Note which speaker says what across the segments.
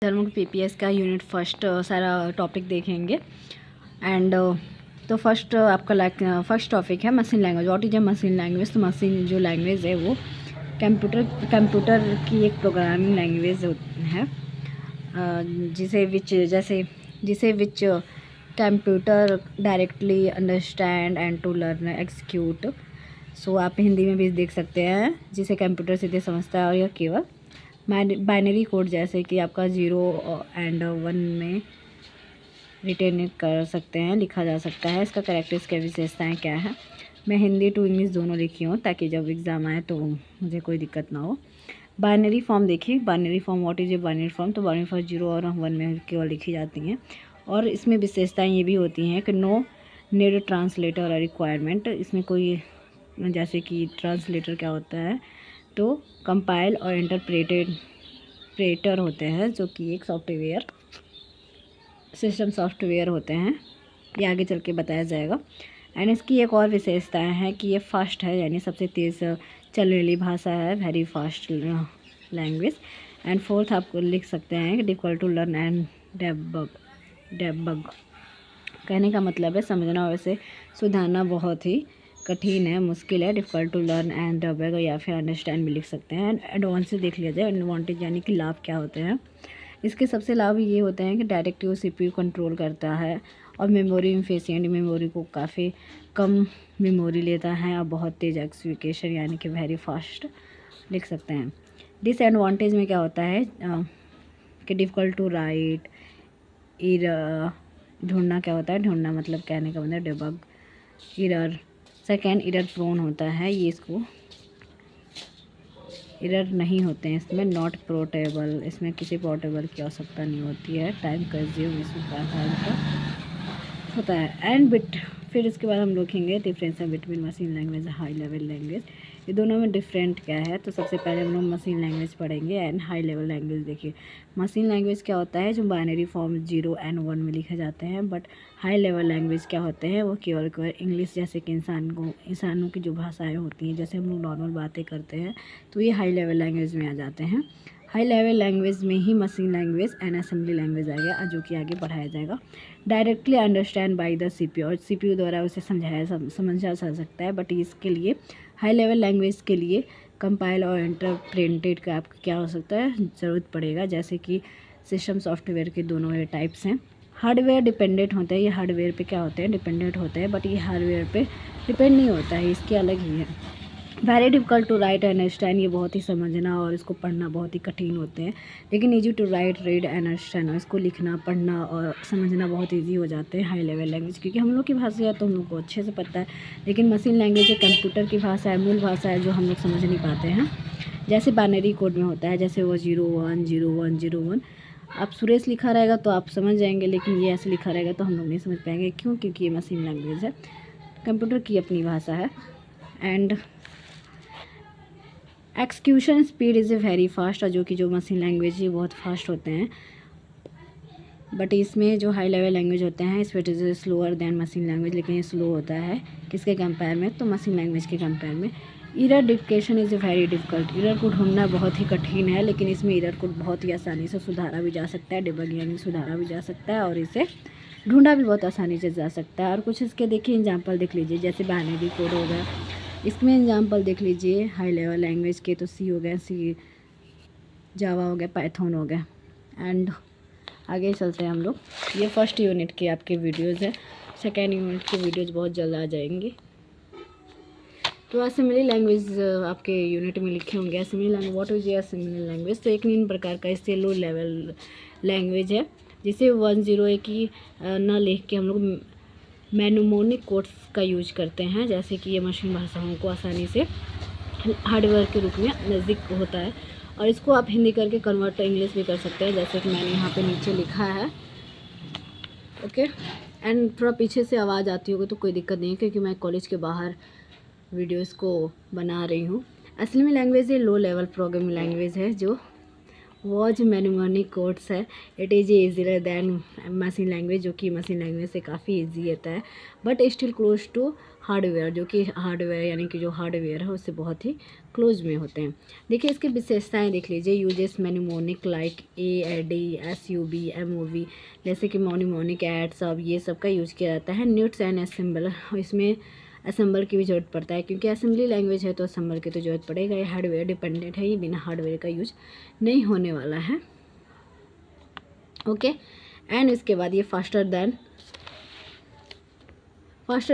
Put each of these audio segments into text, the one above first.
Speaker 1: Sir हम PPS का unit first सारा टॉपिक देखेंगे। एंड तो फर्स्ट आपका फर्स्ट टॉपिक है machine language. What is a machine language? तो मशीन जो लैंग्वेज है वो कंप्यूटर की एक प्रोग्रामिंग लैंग्वेज है, जिसे which computer directly understand and to learn execute. So आप हिंदी में भी देख सकते हैं, जिसे कंप्यूटर सीधे समझता है और यह केवल बाइनरी कोड जैसे कि आपका 0 एंड 1 में रिटेन कर सकते हैं, लिखा जा सकता है। इसका कैरेक्टरिस्टिक विशेषताएं क्या है? मैं हिंदी टू इंग्लिश दोनों लिखी हूँ ताकि जब एग्ज़ाम आए तो मुझे कोई दिक्कत ना हो। बाइनरी फॉर्म देखिए, binary form what is a binary form? तो बाइनरी फॉर्म 0 और 1 में केवल लिखी जाती हैं। और इसमें विशेषताएं ये भी होती हैं कि नो नीड ट्रांसलेटर और रिक्वायरमेंट। इसमें कोई, जैसे कि ट्रांसलेटर क्या होता है, तो कंपाइल और इंटरप्रेटर होते हैं, जो कि एक सॉफ्टवेयर सिस्टम सॉफ्टवेयर होते हैं। ये आगे चल के बताया जाएगा। एंड इसकी एक और विशेषताएं हैं कि ये फास्ट है, यानी सबसे तेज़ चलने वाली भाषा है, very fast language. And fourth आपको लिख सकते हैं कि डिफिकल्ट टू लर्न एंड डेबग। कहने का मतलब है समझना और इसे सुधारना बहुत ही कठिन है, मुश्किल है। डिफिकल्ट टू लर्न एंड डेबग या फिर अंडरस्टैंड भी लिख सकते हैं। एडवांस से देख लिया जाए, एडवांटेज यानी कि लाभ क्या होते हैं। इसके सबसे लाभ ये होते हैं कि डायरेक्टली सीपीयू कंट्रोल करता है और मेमोरी इफिशिएंट, मेमोरी को काफ़ी कम मेमोरी लेता है और बहुत तेज़ एक्सिक्यूशन यानी कि वेरी फास्ट लिख सकते हैं। डिसएडवांटेज में क्या होता है कि डिफ़िकल्ट टू राइट, ढूंढना क्या होता है, ढूंढना मतलब कहने का मतलब debug, error. Second, error prone होता है, ये इसको एरर नहीं होते हैं इसमें। नॉट पोर्टेबल, इसमें किसी पोर्टेबल की आवश्यकता नहीं होती है। टाइम कंज्यूम इसमें टाइम का होता है। एंड बिट, फिर इसके बाद हम देखेंगे डिफरेंस है between machine language high level language. ये दोनों में डिफरेंट क्या है? तो सबसे पहले हम लोग मशीन लैंग्वेज पढ़ेंगे एंड हाई लेवल लैंग्वेज। देखिए मशीन लैंग्वेज क्या होता है, जो बाइनरी फॉर्म 0 एंड 1 में लिखे जाते हैं। बट हाई लेवल लैंग्वेज क्या होते हैं, वो केवल इंग्लिश जैसे कि इंसानों की जो भाषाएँ होती हैं, जैसे हम लोग नॉर्मल बातें करते हैं, तो ये हाई लेवल लैंग्वेज में आ जाते हैं। हाई लेवल लैंग्वेज में ही machine language and assembly language आएगा, जो कि आगे पढ़ाया जाएगा। Directly understand by the CPU, और सीपीयू द्वारा उसे समझा जा सकता है। बट इसके लिए हाई लेवल लैंग्वेज के लिए कंपाइल और इंटरप्रेटेड का आपको क्या हो सकता है, ज़रूरत पड़ेगा। जैसे कि सिस्टम सॉफ्टवेयर के दोनों ये टाइप्स हैं। हार्डवेयर डिपेंडेंट होते हैं, ये हार्डवेयर पे क्या होते हैं, डिपेंडेंट होते हैं। बट ये हार्डवेयर पे डिपेंड नहीं होता है, इसके अलग ही है। Very difficult to write and understand, ये बहुत ही समझना और इसको पढ़ना बहुत ही कठिन होते हैं। लेकिन easy to write, read and understand, इसको लिखना, पढ़ना और समझना बहुत ईजी हो जाते हैं हाई लेवल लैंग्वेज, क्योंकि हम लोग की भाषा है तो हम लोग को अच्छे से पता है। लेकिन मशीन लैंग्वेज एक कंप्यूटर की भाषा है, मूल भाषा है, जो हम लोग समझ नहीं पाते हैं। जैसे बाइनरी कोड में होता है, जैसे वो 0 1 0 1 0 1, आप सुरेश लिखा रहेगा तो आप समझ जाएंगे, लेकिन ये ऐसे लिखा रहेगा तो हम लोग नहीं समझ पाएंगे। क्यों? क्योंकि ये मशीन लैंग्वेज है, कंप्यूटर की अपनी भाषा है। And execution speed is a very fast, जो कि जो मशीन लैंग्वेज है बहुत फास्ट होते हैं। बट इसमें जो हाई लेवल लैंग्वेज होते हैं, speed is slower then machine language, लेकिन ये स्लो होता है किसके कंपेयर में, तो मशीन लैंग्वेज के कंपेयर में। Error detection is a very difficult, error को ढूंढना बहुत ही कठिन है, लेकिन इसमें एरर को बहुत ही आसानी से सुधारा भी जा सकता है, डिबग यानी सुधारा भी जा सकता है, और इसे ढूंढा भी बहुत आसानी से जा सकता है। और कुछ इसके देखिए एग्जाम्पल देख लीजिए, जैसे बाइनरी कोड हो गया, इसमें एग्जाम्पल देख लीजिए हाई लेवल लैंग्वेज के, तो सी हो गया, सी, जावा हो गया, पाइथन हो गया। एंड आगे चलते हैं हम लोग। ये फर्स्ट यूनिट के आपके वीडियोज़ है, सेकेंड यूनिट के वीडियोज़ बहुत जल्द आ जाएंगे। तो असेंबली लैंग्वेज आपके यूनिट में लिखे होंगे। Assembly language, what is assembly language? तो एक निम्न प्रकार का इससे लो लेवल लैंग्वेज है, जिसे 1 0 1 की न लिख के हम लोग मैनुमोनिक कोड्स का यूज करते हैं। जैसे कि ये मशीन भाषाओं को आसानी से हार्डवेयर के रूप में नज़दीक होता है, और इसको आप हिंदी करके कन्वर्ट इंग्लिश भी कर सकते हैं, जैसे कि मैंने यहाँ पे नीचे लिखा है। ओके, एंड थोड़ा पीछे से आवाज़ आती होगी तो कोई दिक्कत नहीं है, क्योंकि मैं कॉलेज के बाहर वीडियोस को बना रही हूँ। असली में लैंग्वेज ये लो लेवल प्रोग्रामिंग लैंग्वेज है, जो वॉच मेमोनिक कोड्स है। It is easier than machine language, जो कि मशीन लैंग्वेज से काफ़ी ईजी होता है, but still close to hardware, जो कि हार्डवेयर यानी कि जो हार्डवेयर है उससे बहुत ही क्लोज में होते हैं। देखिए इसकी विशेषताएं देख लीजिए। Uses mnemonic like ADSUB MOV, जैसे कि मोनिमोनिक एड सब ये सब का यूज किया जाता है। न्यूट्स एंड असेंबल, इसमें असेंबल की भी ज़रूरत पड़ता है, क्योंकि असेंबली लैंग्वेज है तो असेंबल की तो ज़रूरत पड़ेगा। ये हार्डवेयर डिपेंडेंट है, ये बिना हार्डवेयर का यूज नहीं होने वाला है। ओके, एंड इसके बाद ये faster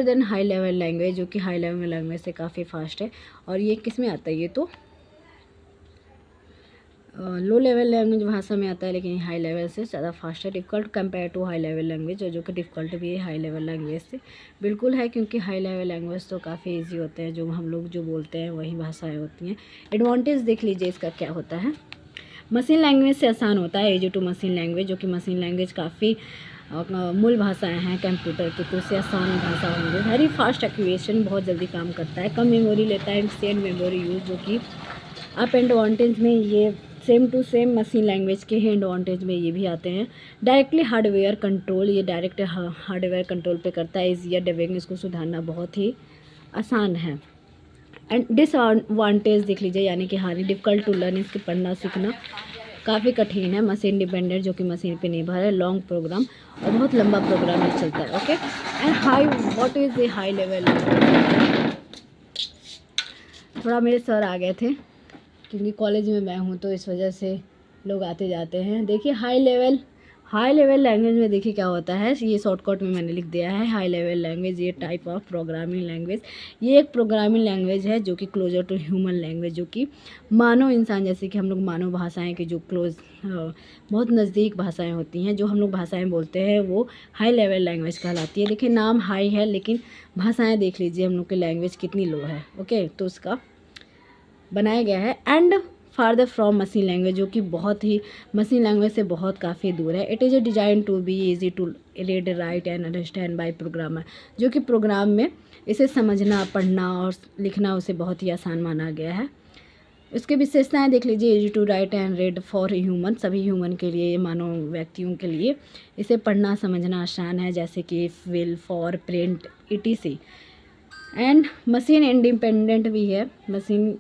Speaker 1: than high level language, जो कि हाई लेवल लैंग्वेज से काफ़ी फास्ट है। और ये किस में आता है, ये तो लो लेवल लैंग्वेज भाषा में आता है, लेकिन हाई लेवल से ज़्यादा फास्ट है। Difficult compare to high level language, और जो कि डिफ़िकल्ट भी है हाई लेवल लैंग्वेज से, बिल्कुल है, क्योंकि हाई लेवल लैंग्वेज तो काफ़ी इजी होते हैं, जो हम लोग जो बोलते हैं वही भाषाएं होती हैं। एडवांटेज देख लीजिए इसका क्या होता है। मशीन लैंग्वेज से आसान होता है इजी टू मशीन लैंग्वेज, जो कि मशीन लैंग्वेज काफ़ी मूल भाषाएं हैं कंप्यूटर की, तो उससे आसान भाषा होंगे। वेरी फास्ट एक्यूएशन, बहुत जल्दी काम करता है, कम मेमोरी लेता है, इंस्टेंट मेमोरी यूज, जो कि अप एडवांटेज में ये same to same machine language के ही एडवांटेज में ये भी आते हैं। डायरेक्टली हार्डवेयर कंट्रोल, ये डायरेक्ट हार्डवेयर कंट्रोल पे करता है। इजी डेबिंग, इसको सुधारना बहुत ही आसान है। एंड डिसएडवांटेज देख लीजिए, यानी कि हानि डिफ़िकल्ट टू लर्न, इसके पढ़ना सीखना काफ़ी कठिन है। मशीन डिपेंडेंट, जो कि मशीन पे निर्भर है। लॉन्ग प्रोग्राम, और बहुत लंबा प्रोग्राम ये चलता है। Okay, and high, what is the high level. थोड़ा मेरे सर आ गए थे, क्योंकि कॉलेज में मैं हूँ तो इस वजह से लोग आते जाते हैं। देखिए हाई लेवल लैंग्वेज में देखिए क्या होता है, ये शॉर्टकट में मैंने लिख दिया है। हाई लेवल लैंग्वेज, ये टाइप ऑफ प्रोग्रामिंग लैंग्वेज, ये एक प्रोग्रामिंग लैंग्वेज है जो कि क्लोजर टू ह्यूमन लैंग्वेज, जो कि मानव इंसान, जैसे कि हम लोग मानव भाषाएं की जो क्लोज बहुत नज़दीक भाषाएं होती हैं, जो हम लोग भाषाएं बोलते हैं वो हाई लेवल लैंग्वेज कहलाती है। देखिए नाम हाई है, लेकिन भाषाएँ देख लीजिए हम लोग की लैंग्वेज कितनी लो है। ओके, तो उसका बनाया गया है। And farther from machine language, जो कि बहुत ही मशीन लैंग्वेज से बहुत काफ़ी दूर है। It is a design to be easy to read, write and understand by programmer, जो कि प्रोग्राम में इसे समझना, पढ़ना और लिखना उसे बहुत ही आसान माना गया है। इसकी विशेषताएं देख लीजिए। Easy to write and read for human, सभी ह्यूमन के लिए, मानव व्यक्तियों के लिए इसे पढ़ना समझना आसान है, जैसे कि will, for, print, ETC। And machine independent भी है, मशीन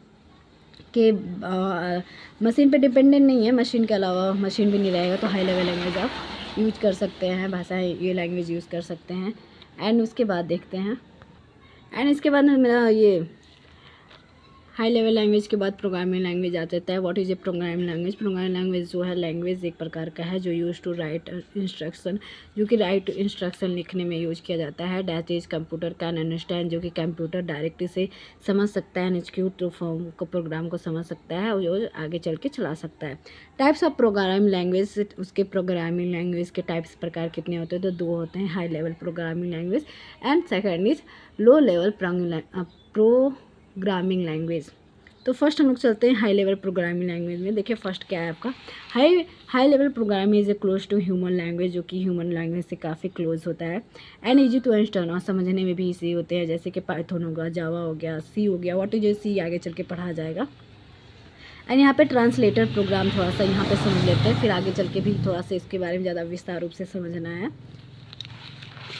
Speaker 1: पे डिपेंडेंट नहीं है। मशीन के अलावा मशीन भी नहीं रहेगा तो हाई लेवल लैंग्वेज आप यूज कर सकते हैं, भाषाएं ये लैंग्वेज यूज़ कर सकते हैं। एंड उसके बाद देखते हैं, एंड इसके बाद मेरा ये हाई लेवल लैंग्वेज के बाद प्रोग्रामिंग लैंग्वेज आ जाता है। What is a programming language. Programming language जो है लैंग्वेज एक प्रकार का है जो यूज टू राइट इंस्ट्रक्शन, जो कि राइट इंस्ट्रक्शन लिखने में यूज किया जाता है। That is computer can understand, जो कि कंप्यूटर डायरेक्टली से समझ सकता है, एग्जीक्यूट टू फॉर्म को प्रोग्राम को समझ सकता है और जो आगे चल के चला सकता है। टाइप्स ऑफ प्रोग्रामिंग लैंग्वेज, उसके प्रोग्रामिंग लैंग्वेज के टाइप्स प्रकार कितने होते हैं, तो 2 होते हैं। High level programming language and second is low level programming language. तो फर्स्ट हम लोग चलते हैं हाई लेवल प्रोग्रामिंग लैंग्वेज में। देखिए फर्स्ट क्या है आपका, high level programming is a close to human language, जो कि ह्यूमन लैंग्वेज से काफ़ी क्लोज होता है। एंड इजी टू अंडरस्टैंड, और समझने में भी इजी होते हैं, जैसे कि पाइथन होगा, जावा हो गया, सी हो गया। व्हाट इज सी आगे चल के पढ़ा जाएगा। एंड यहाँ पे ट्रांसलेटर प्रोग्राम थोड़ा सा यहाँ पे समझ लेते हैं, फिर आगे चल के भी थोड़ा सा इसके बारे में ज़्यादा विस्तार रूप से समझना है।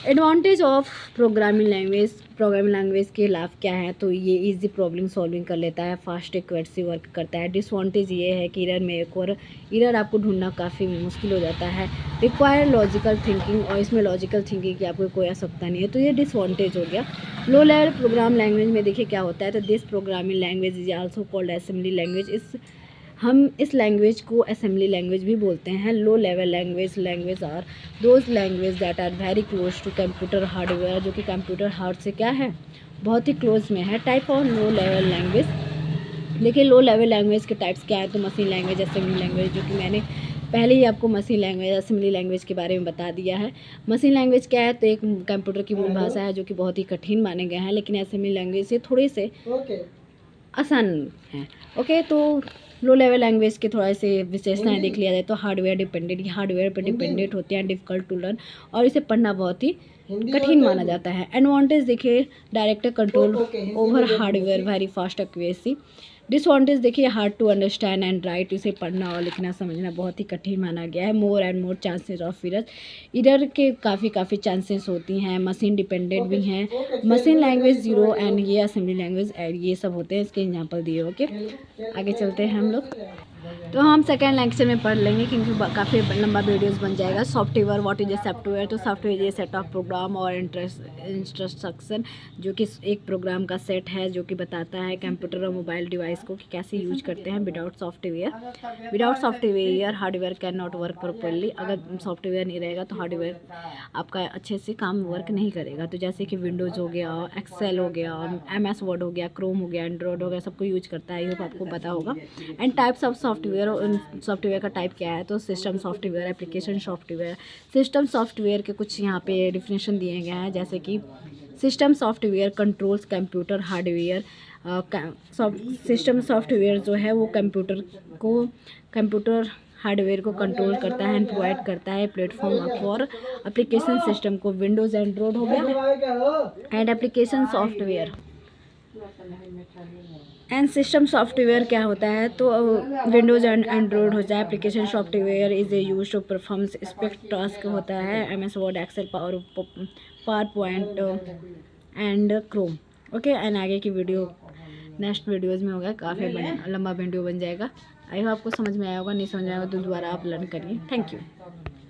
Speaker 1: एडवांटेज ऑफ प्रोग्रामिंग लैंग्वेज के लाभ क्या है, तो ये इजी प्रॉब्लम सॉल्विंग कर लेता है, फास्ट एक्यूरेसी वर्क करता है। डिसवांटेज ये है कि एरर आपको ढूंढना काफ़ी मुश्किल हो जाता है। रिक्वायर लॉजिकल थिंकिंग, और इसमें लॉजिकल थिंकिंग की आपको कोई आवश्यकता नहीं है, तो ये डिसवांटेज हो गया। लो लेवल प्रोग्राम लैंग्वेज में देखिए क्या होता है, तो this programming language is also called assembly language. हम इस लैंग्वेज को असेंबली लैंग्वेज भी बोलते हैं। Low level language are those language that are very close to computer hardware, जो कि कंप्यूटर हार्ड से क्या है, बहुत ही क्लोज में है। Type of low level language, देखिए लो लेवल लैंग्वेज के टाइप्स क्या है, तो मशीन लैंग्वेज, असेंबली लैंग्वेज, जो कि मैंने पहले ही आपको मशीन लैंग्वेज, असेंबली लैंग्वेज के बारे में बता दिया है। मशीन लैंग्वेज क्या है, तो एक कंप्यूटर की मूल भाषा है जो कि बहुत ही कठिन माने गए हैं, लेकिन असेंबली लैंग्वेज से थोड़े से आसान है। ओके, तो लो लेवल लैंग्वेज के थोड़ा से विशेषताएं देख लिया जाए तो हार्डवेयर डिपेंडेंट, ये हार्डवेयर पर डिपेंडेंट होते हैं, डिफ़िकल्ट टू लर्न, और इसे पढ़ना बहुत ही कठिन माना जाता है। एडवांटेज देखिए, direct control over hardware, very fast accuracy, this font is देखिए hard to understand and write, इसे पढ़ना और लिखना समझना बहुत ही कठिन माना गया है। More and more chances of error, error के काफ़ी चांसेस होती हैं। मशीन डिपेंडेंट भी हैं, मशीन लैंग्वेज ज़ीरो एंड ये असेंबली लैंग्वेज एड, ये सब होते हैं इसके एग्जाम्पल दिए। ओके, आगे चलते हैं हम लोग। तो हम सेकेंड लेक्चर में पढ़ लेंगे क्योंकि काफ़ी लंबा वीडियोस बन जाएगा। Software, what is a software, तो सॉफ्टवेयर ये सेट ऑफ प्रोग्राम और इंस्ट्रक्शन, जो कि एक प्रोग्राम का सेट है जो कि बताता है कंप्यूटर और मोबाइल डिवाइस को कि कैसे यूज करते हैं। Without software hardware can not work properly, अगर सॉफ्टवेयर नहीं रहेगा तो हार्डवेयर आपका अच्छे से काम वर्क नहीं करेगा। तो जैसे कि विंडोज़ हो गया, एक्सेल हो गया, MS वर्ड हो गया, क्रोम हो गया, एंड्रॉयड हो गया, सबको यूज करता है। ये आपको पता होगा। एंड टाइप्स ऑफ सॉफ्टवेयर का टाइप क्या है, तो system software, application software. System software के कुछ यहाँ पे डिफिनेशन दिए गए हैं, जैसे कि system software controls computer hardware. System software जो है वो कंप्यूटर हार्डवेयर को कंट्रोल करता है एंड प्रोवाइड करता है प्लेटफॉर्म फॉर एप्लीकेशन सिस्टम को। विंडोज़ एंड्रॉयड हो गया and application software and system software क्या होता है, तो विंडोज़ एंड एंड्रॉयड हो जाए। Application software is a use to perform स्पेक्ट टास्क होता है, MS Word, Excel, PowerPoint and Chrome. Okay, and आगे की वीडियो नेक्स्ट वीडियोज़ में होगा, काफ़ी लंबा वीडियो बन जाएगा। आई होप आपको समझ में आया होगा, नहीं समझ में आएगा तो दोबारा आप लर्न करिए। Thank you.